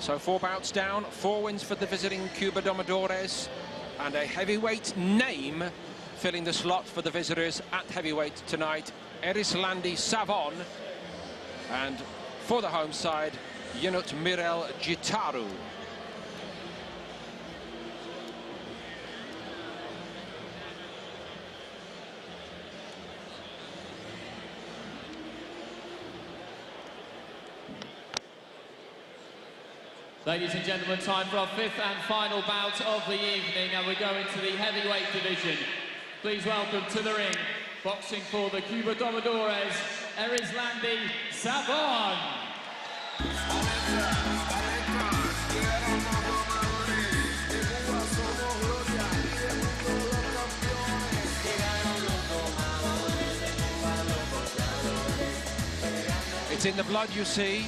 So 4 bouts down, 4 wins for the visiting Cuba Domadores, and a heavyweight name filling the slot for the visitors at heavyweight tonight, Erislandy SAVON, and for the home side, Ionut Mirel JITARU. Ladies and gentlemen, time for our 5th and final bout of the evening, and we're going to the heavyweight division. Please welcome to the ring, boxing for the Cuba Domadores, Erislandy SAVON. It's in the blood, you see,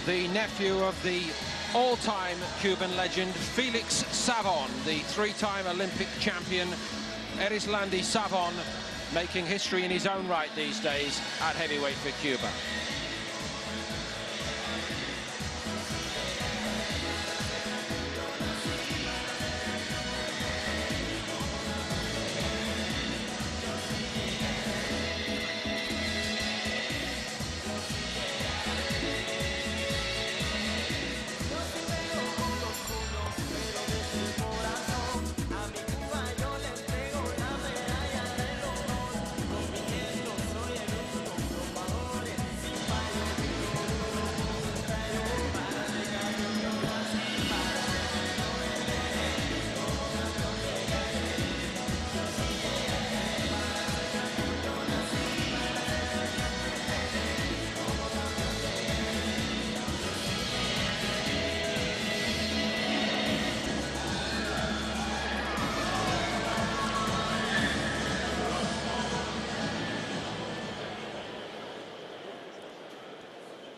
the nephew of the all-time Cuban legend, Felix SAVON, the 3-time Olympic champion. Erislandy SAVON making history in his own right these days at heavyweight for Cuba.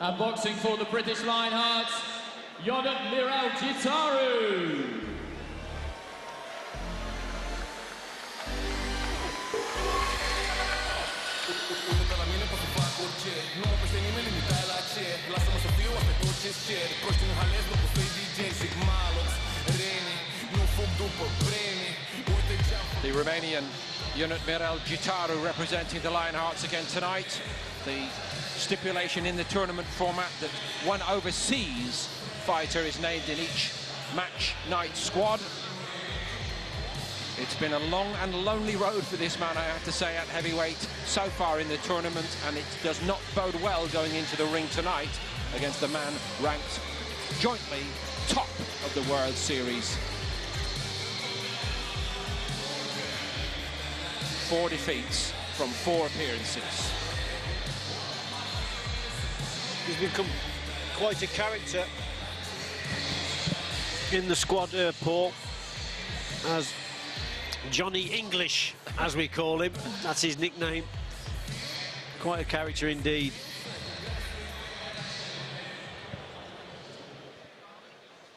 And boxing for the British Lionhearts, Ionut Mirel JITARU. The Romanian Ionut Mirel JITARU representing the Lionhearts again tonight. The stipulation in the tournament format that one overseas fighter is named in each match night squad. It's been a long and lonely road for this man, I have to say, at heavyweight so far in the tournament, and it does not bode well going into the ring tonight against the man ranked jointly top of the World Series. 4 defeats from 4 appearances. He's become quite a character in the squad, Paul, as Johnny English, as we call him. That's his nickname. Quite a character indeed.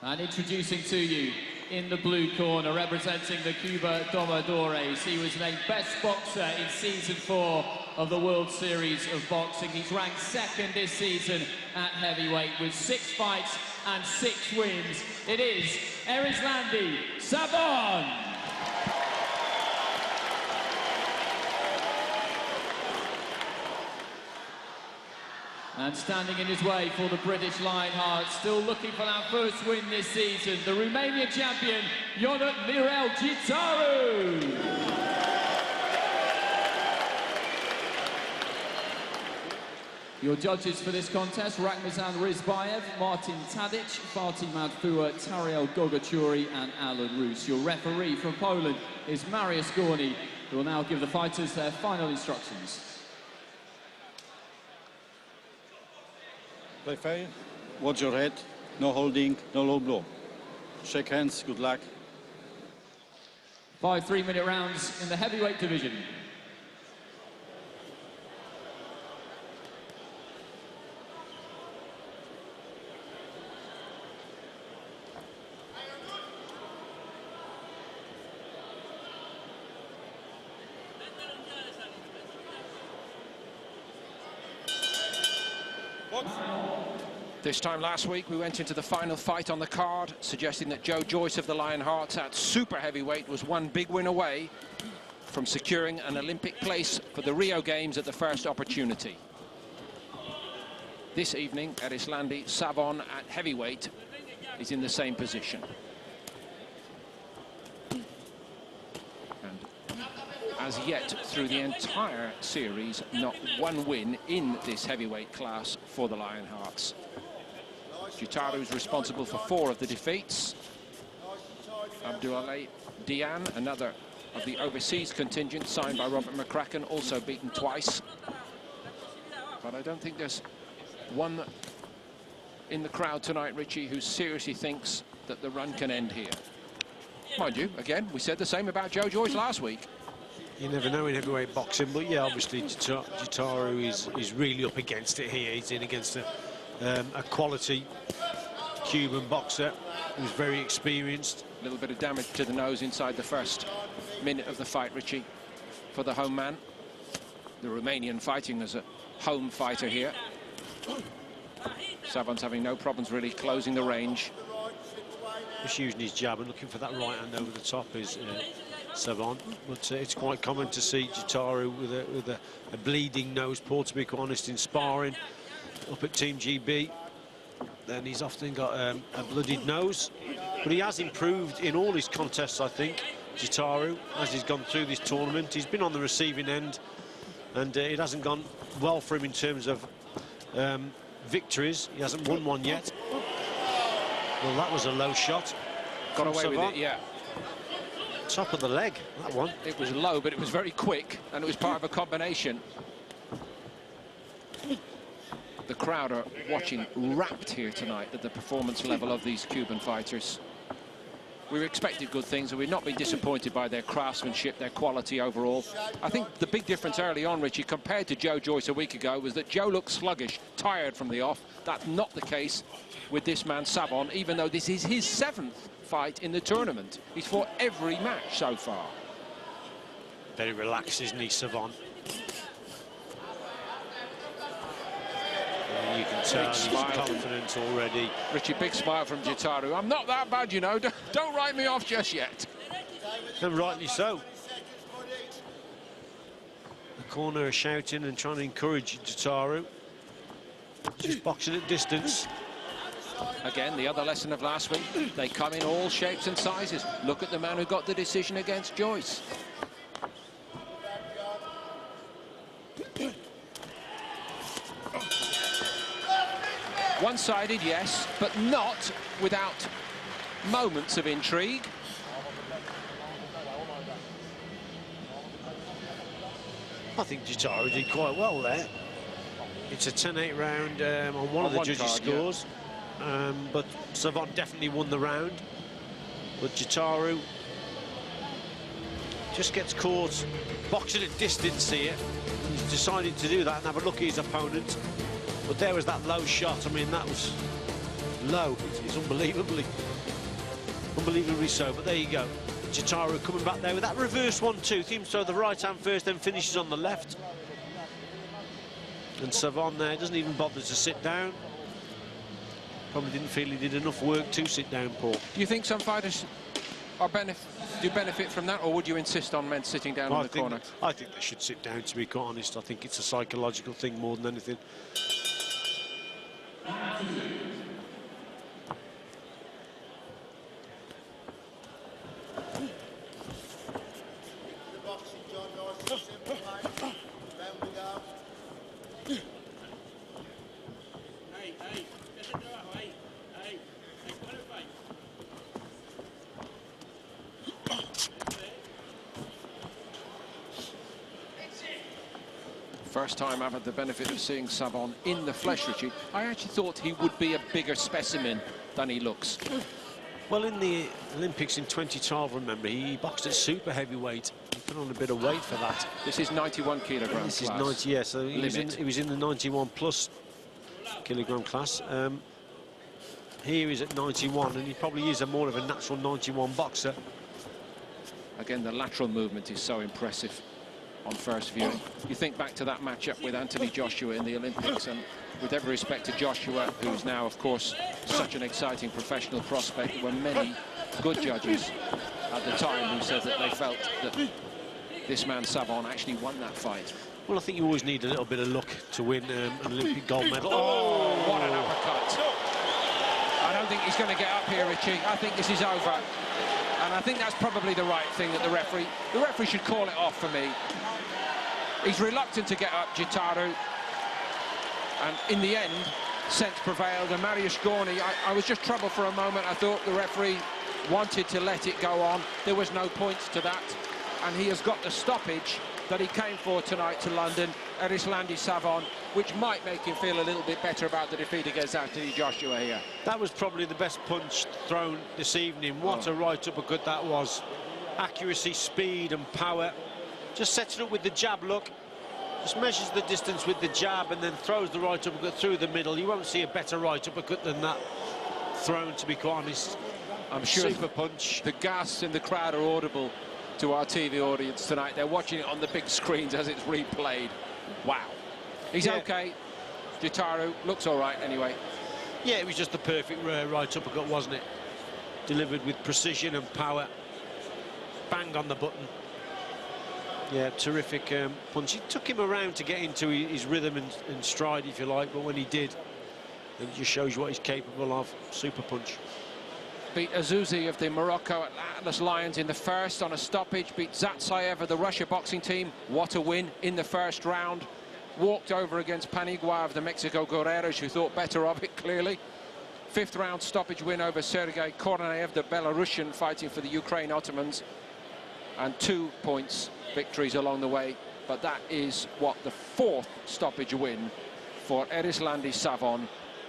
And introducing to you, in the blue corner, representing the Cuba Domadores, he was named Best Boxer in Season 4 of the World Series of Boxing. He's ranked 2nd this season at heavyweight with 6 fights and 6 wins. It is Erislandy SAVON. And standing in his way for the British Lionhearts, still looking for that first win this season, the Romanian champion, Ionut Mirel JITARU. Your judges for this contest, Rakhmazan Rizbayev, Martin Tadic, Fatih Madfua, Tariel Gogachuri and Alan Roos. Your referee from Poland is Mariusz Gorny, who will now give the fighters their final instructions. Play fair, watch your head, no holding, no low blow. Shake hands, good luck. 5 3-minute rounds in the heavyweight division. Box. This time last week, we went into the final fight on the card, suggesting that Joe Joyce of the Lionhearts at super heavyweight was one big win away from securing an Olympic place for the Rio Games at the first opportunity. This evening, Erislandy, SAVON at heavyweight is in the same position. And as yet, through the entire series, not one win in this heavyweight class for the Lionhearts. JITARU is responsible for 4 of the defeats. Abdullah Dian, another of the overseas contingent signed by Robert McCracken, also beaten twice. But I don't think there's one in the crowd tonight, Richie, who seriously thinks that the run can end here. Mind you, again, we said the same about Joe Joyce last week. You never know in heavyweight boxing, but yeah, obviously JITARU is really up against it here. He's in against a quality Cuban boxer who's very experienced. A little bit of damage to the nose inside the first minute of the fight, Richie, for the home man. The Romanian fighting as a home fighter here. SAVON's having no problems really closing the range. Just using his jab and looking for that right hand over the top is SAVON, but it's quite common to see JITARU with a bleeding nose, Paul, to be quite honest, in sparring up at Team GB. Then he's often got a bloodied nose, but he has improved in all his contests, I think, JITARU, as he's gone through this tournament. He's been on the receiving end, and it hasn't gone well for him in terms of victories. He hasn't won one yet. Well, that was a low shot. Got away with it, yeah. Top of the leg, that one. It was low, but it was very quick, and it was part of a combination. The crowd are watching rapt here tonight at the performance level of these Cuban fighters. We expected good things, and we've not been disappointed by their craftsmanship, their quality overall. I think the big difference early on, Richie, compared to Joe Joyce a week ago, was that Joe looked sluggish, tired from the off. That's not the case with this man, SAVON, even though this is his 7th fight in the tournament. He's fought every match so far. Very relaxed, isn't he, SAVON? You can tell he's confident already. Richie, big smile from JITARU. I'm not that bad, you know. Don't write me off just yet. And rightly so. The corner are shouting and trying to encourage JITARU. Just boxing at distance. Again, the other lesson of last week, they come in all shapes and sizes. Look at the man who got the decision against Joyce. One-sided, yes, but not without moments of intrigue. I think JITARU did quite well there. It's a 10-8 round on one of the judges' scores. Yeah. But SAVON definitely won the round. But JITARU just gets caught boxing at distance here. He's decided to do that and have a look at his opponent. But there was that low shot. I mean, that was low. It's unbelievably so. But there you go. JITARU coming back there with that reverse 1-2. Seems to throw the right hand first, then finishes on the left. And SAVON there doesn't even bother to sit down. Probably didn't feel he did enough work to sit down, Paul. Do you think some fighters are do benefit from that, or would you insist on men sitting down in the corner? I think they should sit down, to be quite honest. I think it's a psychological thing more than anything. First time I've had the benefit of seeing SAVON in the flesh, Richie. I actually thought he would be a bigger specimen than he looks. Well, in the Olympics in 2012, remember, he boxed at super heavyweight. He put on a bit of weight for that. This is 91 kilogram This class. is 90, yeah, so he was in the 91 plus kilogram class. Here he's at 91, and he probably is more of a natural 91 boxer. Again, the lateral movement is so impressive on first viewing. You think back to that matchup with Anthony Joshua in the Olympics, and with every respect to Joshua, who's now, of course, such an exciting professional prospect, there were many good judges at the time who said that they felt that this man SAVON actually won that fight. Well, I think you always need a little bit of luck to win an Olympic gold medal. Oh, what an uppercut. I don't think he's going to get up here, Richie. I think this is over. And I think that's probably the right thing that the referee should call it off for me. He's reluctant to get up, JITARU. And in the end, sense prevailed. And Mariusz Gorny, I was just troubled for a moment. I thought the referee wanted to let it go on. There was no points to that. And he has got the stoppage that he came for tonight to London, Erislandy SAVON, which might make him feel a little bit better about the defeat against Anthony Joshua here. That was probably the best punch thrown this evening. What a right uppercut that was. Accuracy, speed and power. Just sets it up with the jab, look. Just measures the distance with the jab and then throws the right uppercut through the middle. You won't see a better right uppercut than that thrown, to be quite honest. I'm sure Super punch. The gasps in the crowd are audible to our TV audience tonight. They're watching it on the big screens as it's replayed. Wow. He's okay. JITARU looks all right anyway. Yeah, it was just the perfect right uppercut, wasn't it? Delivered with precision and power. Bang on the button. Yeah, terrific punch. It took him around to get into his rhythm and stride, if you like, but when he did, it just shows you what he's capable of. Super punch. Beat Azuzi of the Morocco Atlas Lions in the first on a stoppage. Beat Zatsayev of the Russia boxing team. What a win in the first round. Walked over against Panigua of the Mexico Guerreros, who thought better of it, clearly. Fifth round stoppage win over Sergei Korneyev, the Belarusian, fighting for the Ukraine Ottomans. And 2 points victories along the way. But that is what the fourth stoppage win for Erislandy SAVON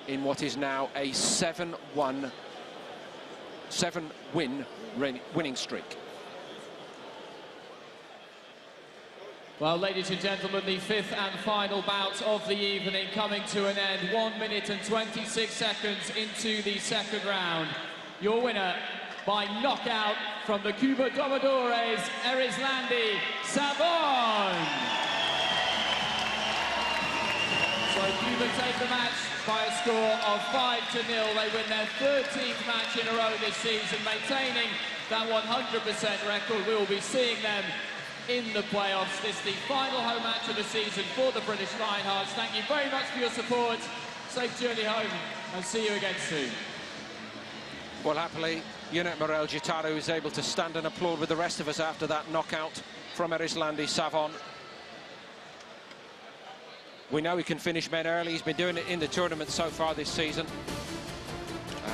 in what is now a 7-win winning streak. Well, ladies and gentlemen, the fifth and final bout of the evening coming to an end. 1 minute and 26 seconds into the second round. Your winner by knockout from the Cuba Domadores, Erislandy SAVON. So Cuba take the match by a score of 5-0. They win their 13th match in a row this season, maintaining that 100% record. We will be seeing them in the playoffs. This is the final home match of the season for the British Lionhearts. Thank you very much for your support. Safe journey home and see you again soon. Well, happily, Ionut, Mirel, JITARU is able to stand and applaud with the rest of us after that knockout from Erislandy SAVON. We know he can finish men early. He's been doing it in the tournament so far this season.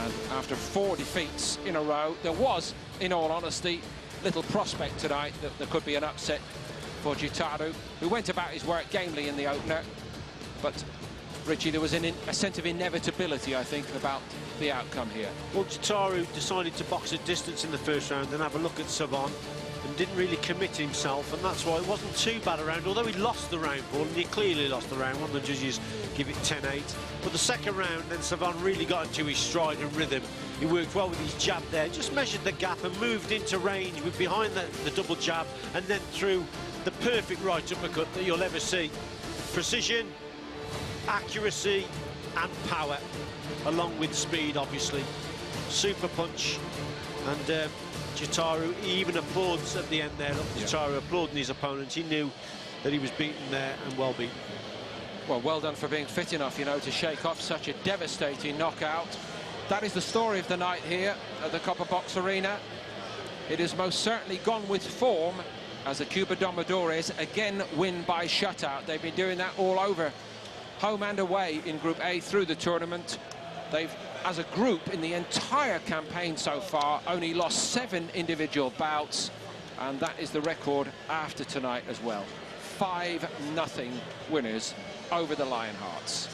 And after 4 defeats in a row, there was, in all honesty, little prospect tonight that there could be an upset for JITARU, who went about his work gamely in the opener. But, Richie, there was a sense of inevitability, I think, about the outcome here. Well, JITARU decided to box a distance in the first round and have a look at SAVON, and didn't really commit himself, and that's why it wasn't too bad a round, although he lost the round, Paul, and he clearly lost the round. One of the judges give it 10-8. But the second round, then SAVON really got into his stride and rhythm. He worked well with his jab there, just measured the gap and moved into range with behind the double jab, and then threw the perfect right uppercut that you'll ever see. Precision, accuracy and power, along with speed, obviously. Super punch, and JITARU even applauds at the end there. Look, JITARU applauding his opponent. He knew that he was beaten there, and well beaten. Well, well done for being fit enough, you know, to shake off such a devastating knockout. That is the story of the night here at the Copper Box Arena. It has most certainly gone with form as the Cuba Domadores again win by shutout. They've been doing that all over, home and away in Group A through the tournament. They've, as a group, in the entire campaign so far, only lost 7 individual bouts, and that is the record after tonight as well. 5-0 winners over the Lionhearts.